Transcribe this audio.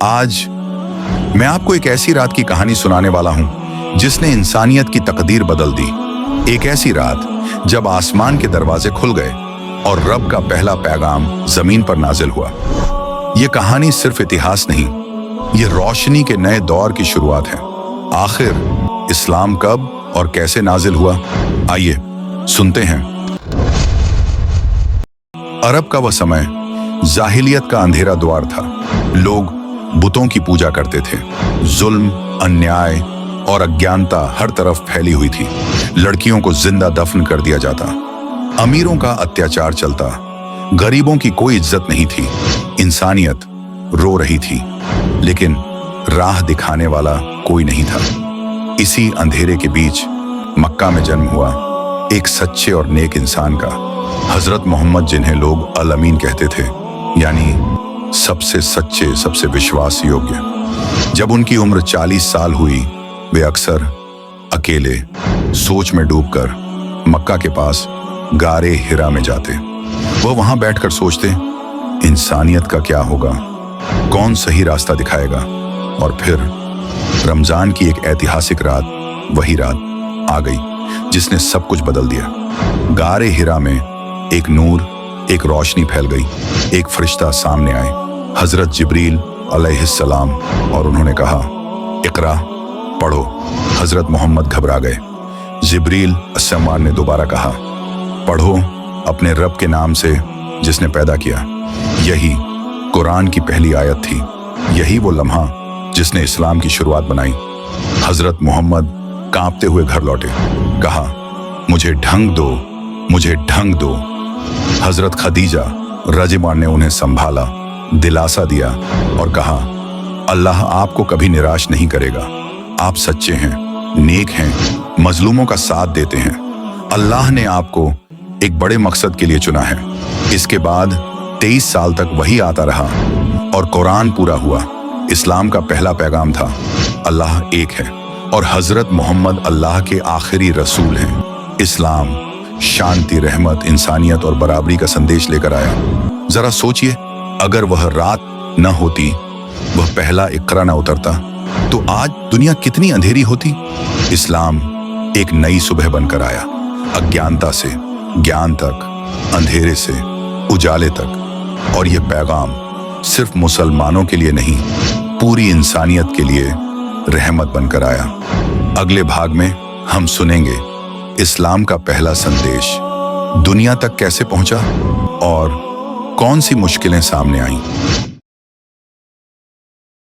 आज मैं आपको एक ऐसी रात की कहानी सुनाने वाला हूं जिसने इंसानियत की तकदीर बदल दी। एक ऐसी रात जब आसमान के दरवाजे खुल गए और रब का पहला पैगाम जमीन पर नाजिल हुआ। यह कहानी सिर्फ इतिहास नहीं, ये रोशनी के नए दौर की शुरुआत है। आखिर इस्लाम कब और कैसे नाजिल हुआ, आइए सुनते हैं। अरब का वह समय जाहिलियत का अंधेरा द्वार था। लोग बुतों की पूजा करते थे। जुल्म, अन्याय और अज्ञानता हर तरफ फैली हुई थी। लड़कियों को जिंदा दफन कर दिया जाता, अमीरों का अत्याचार चलता, गरीबों की कोई इज्जत नहीं थी। इंसानियत रो रही थी, लेकिन राह दिखाने वाला कोई नहीं था। इसी अंधेरे के बीच मक्का में जन्म हुआ एक सच्चे और नेक इंसान का, हजरत मोहम्मद, जिन्हें लोग अल अमीन कहते थे, यानी सबसे सच्चे, सबसे विश्वास योग्य। जब उनकी उम्र 40 साल हुई, वे अक्सर अकेले सोच में डूबकर मक्का के पास गारे हिरा में जाते। वह वहां बैठकर सोचते, इंसानियत का क्या होगा, कौन सही रास्ता दिखाएगा। और फिर रमजान की एक ऐतिहासिक रात, वही रात आ गई जिसने सब कुछ बदल दिया। गारे हिरा में एक नूर, एक रोशनी फैल गई। एक फरिश्ता सामने आए, हजरत जिब्रील अलैहिस्सलाम, और उन्होंने कहा, इकरा, पढ़ो। हजरत मोहम्मद घबरा गए। जिब्रील अस्सलाम ने दोबारा कहा, पढ़ो अपने रब के नाम से जिसने पैदा किया। यही कुरान की पहली आयत थी। यही वो लम्हा जिसने इस्लाम की शुरुआत बनाई। हजरत मोहम्मद कांपते हुए घर लौटे। कहा, मुझे ढंग दो, मुझे ढंग दो। हजरत खदीजा रज़ियल्लाहु ने उन्हें संभाला, दिलासा दिया और कहा, अल्लाह आपको कभी निराश नहीं करेगा। आप सच्चे हैं, नेक हैं, मजलूमों का साथ देते हैं। अल्लाह ने आपको एक बड़े मकसद के लिए चुना है। इसके बाद 23 साल तक वही आता रहा और कुरान पूरा हुआ। इस्लाम का पहला पैगाम था, अल्लाह एक है और हजरत मोहम्मद अल्लाह के आखिरी रसूल हैं। इस्लाम शांति, रहमत, इंसानियत और बराबरी का संदेश लेकर आया। जरा सोचिए, अगर वह रात न होती, वह पहला इकरा न उतरता, तो आज दुनिया कितनी अंधेरी होती। इस्लाम एक नई सुबह बनकर आया, अज्ञानता से ज्ञान तक, अंधेरे से उजाले तक। और यह पैगाम सिर्फ मुसलमानों के लिए नहीं, पूरी इंसानियत के लिए रहमत बनकर आया। अगले भाग में हम सुनेंगे इस्लाम का पहला संदेश दुनिया तक कैसे पहुंचा और कौन सी मुश्किलें सामने आईं।